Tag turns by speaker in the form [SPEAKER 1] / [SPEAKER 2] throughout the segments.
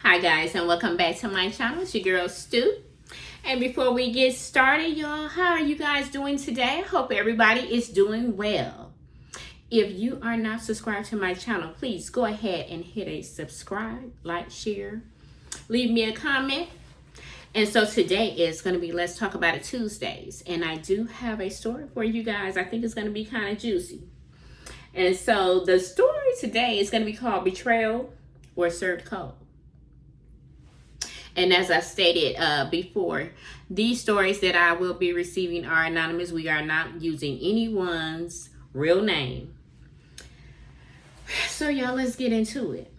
[SPEAKER 1] Hi guys, and welcome back to my channel. It's your girl Stu. And before we get started, y'all, how are you guys doing today? I hope everybody is doing well. If you are not subscribed to my channel, please go ahead and hit a subscribe, like, share, leave me a comment. And so today is going to be Let's Talk About It Tuesdays. And I do have a story for you guys. I think it's going to be kind of juicy. And so the story today is going to be called Betrayal or Served Cold. And as I stated before, these stories that I will be receiving are anonymous. We are not using anyone's real name. So y'all, let's get into it.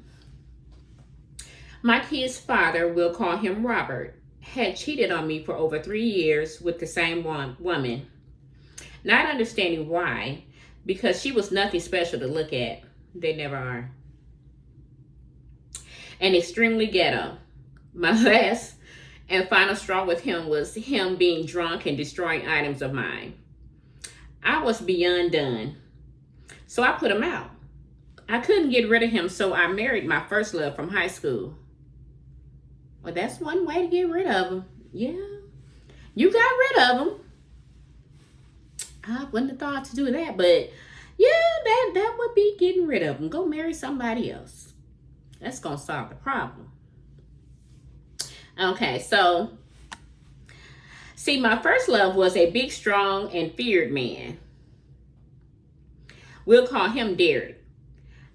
[SPEAKER 1] My kid's father, we'll call him Robert, had cheated on me for over 3 years with the same woman. Not understanding why, because she was nothing special to look at. They never are. And extremely ghetto. My last and final straw with him was him being drunk and destroying items of mine. I was beyond done. So I put him out. I couldn't get rid of him, so I married my first love from high school. Well, that's one way to get rid of him. Yeah. You got rid of him. I wouldn't have thought to do that, but yeah, that would be getting rid of him. Go marry somebody else. That's going to solve the problem. Okay, so, see, my first love was a big, strong, and feared man. We'll call him Derek.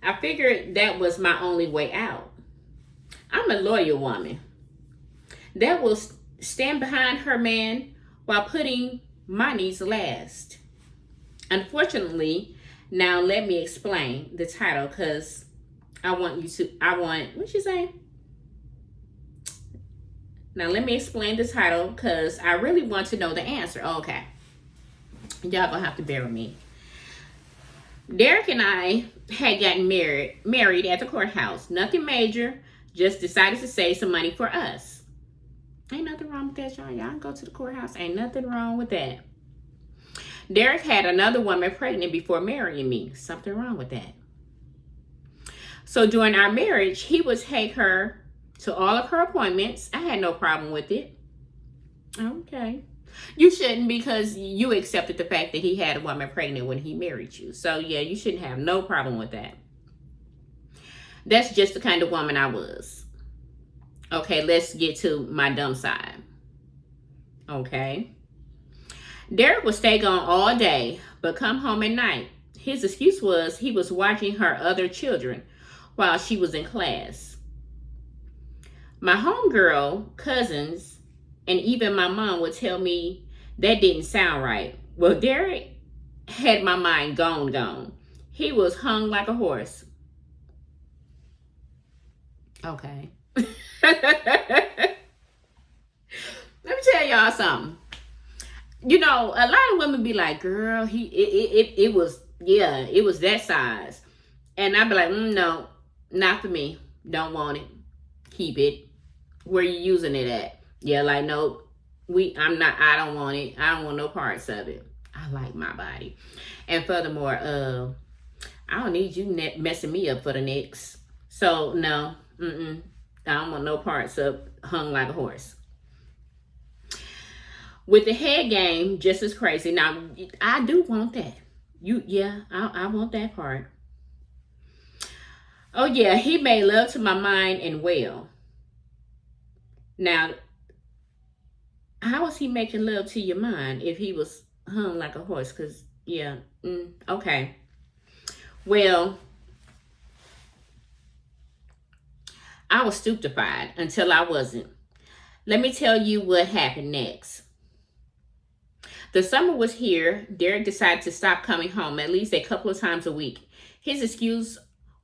[SPEAKER 1] I figured that was my only way out. I'm a loyal woman that will stand behind her man while putting my needs last. Unfortunately, now let me explain the title, because what you say? Now, let me explain the title because I really want to know the answer. Okay. Y'all gonna have to bear with me. Derek and I had gotten married at the courthouse. Nothing major. Just decided to save some money for us. Ain't nothing wrong with that, y'all. Y'all can go to the courthouse. Ain't nothing wrong with that. Derek had another woman pregnant before marrying me. Something wrong with that. So during our marriage, he would take her to all of her appointments. I had no problem with it. Okay. You shouldn't, because you accepted the fact that he had a woman pregnant when he married you. So yeah, you shouldn't have no problem with that. That's just the kind of woman I was. Okay, let's get to my dumb side. Okay. Derek would stay gone all day, but come home at night. His excuse was he was watching her other children while she was in class. My homegirl, cousins, and even my mom would tell me that didn't sound right. Well, Derek had my mind gone. He was hung like a horse. Okay. Let me tell y'all something. You know, a lot of women be like, girl, it was that size. And I'd be like, no, not for me. Don't want it. Keep it. Where you using it at? Yeah, like, no, I don't want it. I don't want no parts of it. I like my body. And furthermore, I don't need you messing me up for the next. So no, I don't want no parts of hung like a horse. With the head game, just as crazy. Now, I do want that. I want that part. Oh yeah, he made love to my mind and well. Now, how was he making love to your mind if he was hung like a horse? Because, yeah, okay. Well, I was stupefied until I wasn't. Let me tell you what happened next. The summer was here. Derek decided to stop coming home at least a couple of times a week. His excuse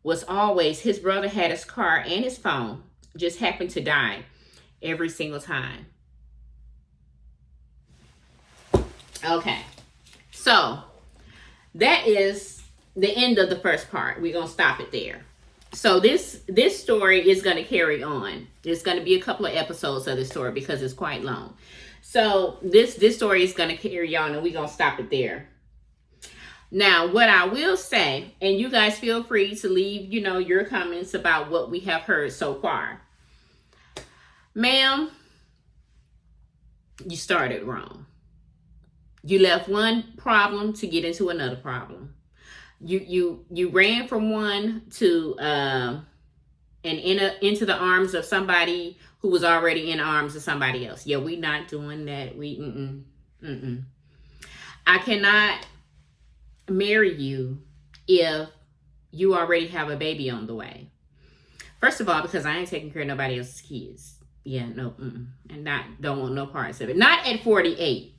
[SPEAKER 1] was always his brother had his car and his phone, just happened to die every single time. Okay, so that is the end of the first part. We're gonna stop it there. So this story is gonna carry on. There's gonna be a couple of episodes of this story because it's quite long. So this story is gonna carry on, and we're gonna stop it there. Now, what I will say, and you guys feel free to leave, your comments about what we have heard so far. Ma'am, you started wrong. You left one problem to get into another problem. You ran from one to and into the arms of somebody who was already in arms of somebody else. Yeah, we not doing that. I cannot marry you if you already have a baby on the way. First of all, because I ain't taking care of nobody else's kids. Yeah, no, and don't want no parts of it. Not at 48.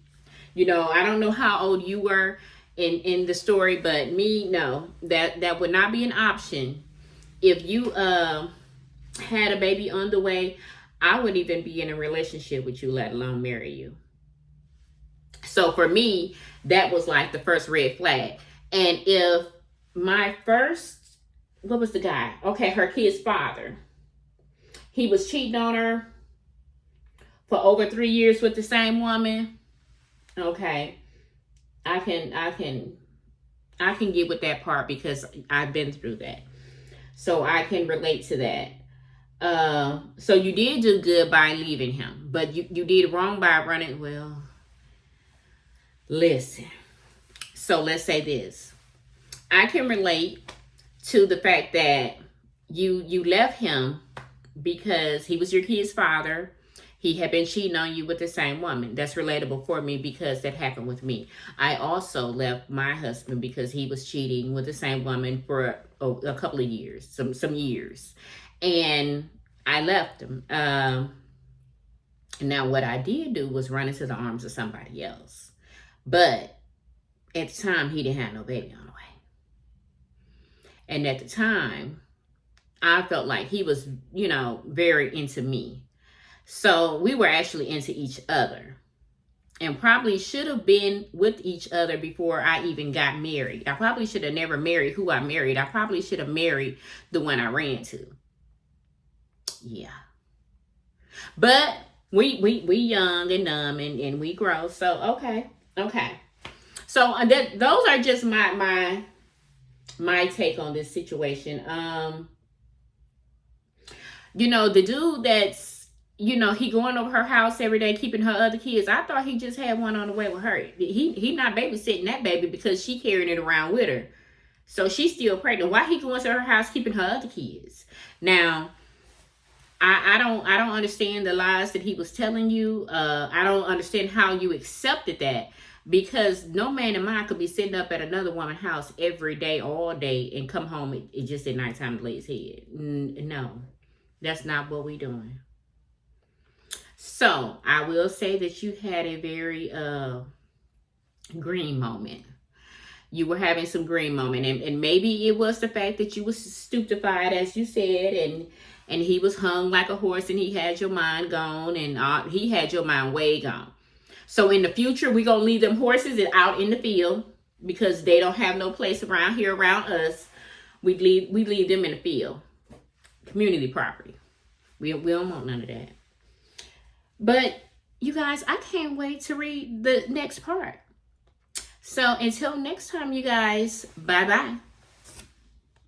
[SPEAKER 1] You know, I don't know how old you were in the story, but me, no, that would not be an option. If you had a baby on the way, I wouldn't even be in a relationship with you, let alone marry you. So for me, that was like the first red flag. And if my first, what was the guy? Okay, her kid's father. He was cheating on her for over 3 years with the same woman. Okay, I can get with that part because I've been through that, so I can relate to that. So you did do good by leaving him, but you did wrong by running. Well, listen. So let's say this. I can relate to the fact that you left him because he was your kid's father. He had been cheating on you with the same woman. That's relatable for me because that happened with me. I also left my husband because he was cheating with the same woman for a couple of years, some years. And I left him. Now, what I did do was run into the arms of somebody else. But at the time, he didn't have no baby on the way. And at the time, I felt like he was, very into me. So we were actually into each other and probably should have been with each other before I even got married. I probably should have never married who I married. I probably should have married the one I ran to. Yeah. But we young and dumb and we grow. So, okay. So those are just my take on this situation. The dude that's, he going over her house every day, keeping her other kids. I thought he just had one on the way with her. He not babysitting that baby because she carrying it around with her. So she's still pregnant. Why he going to her house keeping her other kids? Now, I don't understand the lies that he was telling you. I don't understand how you accepted that, because no man in mind could be sitting up at another woman's house every day, all day, and come home it just at nighttime to lay his head. No, that's not what we doing. So I will say that you had a very green moment. You were having some green moment, and maybe it was the fact that you was stupefied, as you said, and he was hung like a horse, and he had your mind gone, and he had your mind way gone. So in the future, we're gonna leave them horses out in the field because they don't have no place around here around us. We leave them in the field, community property. We don't want none of that. But you guys, I can't wait to read the next part. So until next time, you guys, bye-bye.